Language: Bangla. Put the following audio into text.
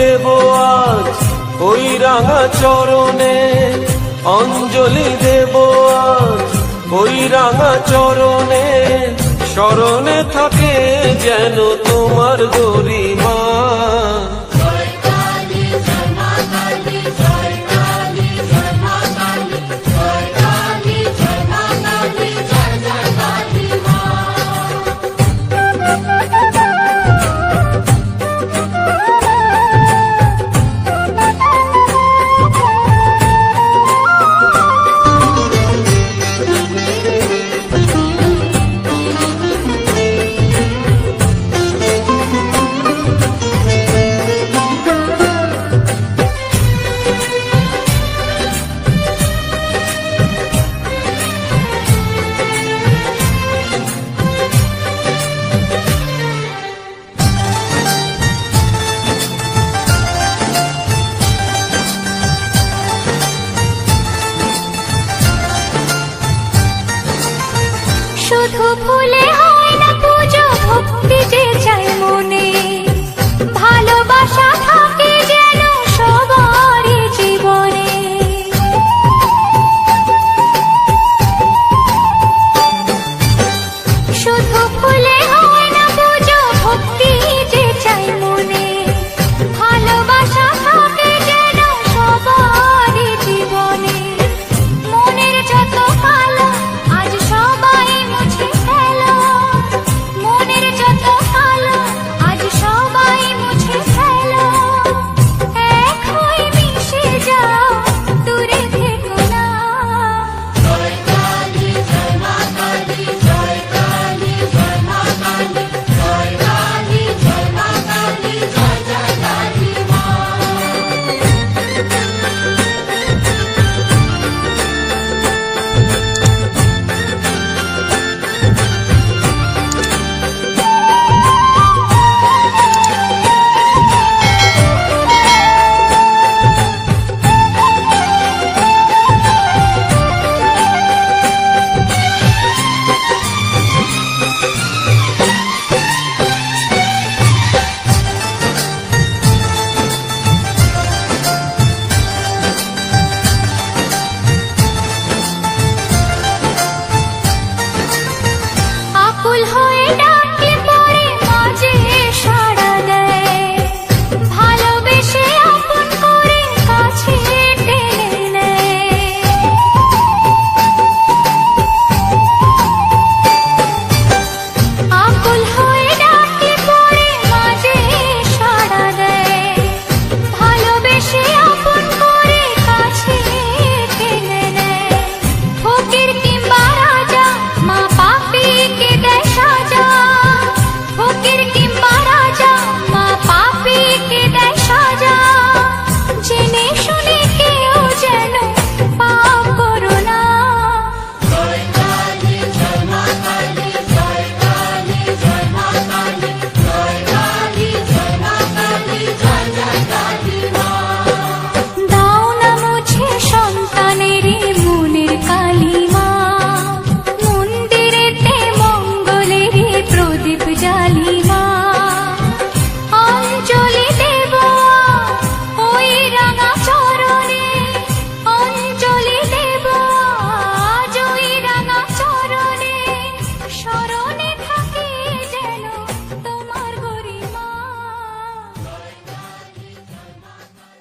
দেব আজ ওই রাঙা চরণে, অঞ্জলি দেব আজ ওই রাঙা চরণে, স্মরণে থাকে যেন তোমার গরিমা। শুধু ভুলে হয় না পুজো, ভক্তি যে চাই মনে, ভালোবাসা থাকে যেন সবারই জীবনে। শুধু ভুলে হয় না পুজো, ভক্তি যে চাই মনে, ভালোবাসা থাকে যেন সবারই জীবনে। মনের যত কালো আজ সবাই মুছে ফেলো, মনের যত কালো আজ সবাই মুছে ফেলো। এক হয়ে মিশে যাও, দূরে থেকো না। জয় কালী জয় মা কালী, জয় কালী জয় মা কালী, জয় কালী জয় মা কালী, জয় জয় কালী মা। আকুল হয়ে ডাকলে পরে মাঝে সাড়া দেয়, ভালোবেসে আপন করে কাছে টেনে নেয়। আকুল হয়ে ডাকলে পরে মাঝে সাড়া দেয়, ভালোবেসে আপন করে কাছে টেনে নেয়। ফকির কিংবা রাজা মা পাপীকে দেয় সাজা, ফকির কিংবা রাজা মা পাপীকে দেয় সাজা। জেনে শুনে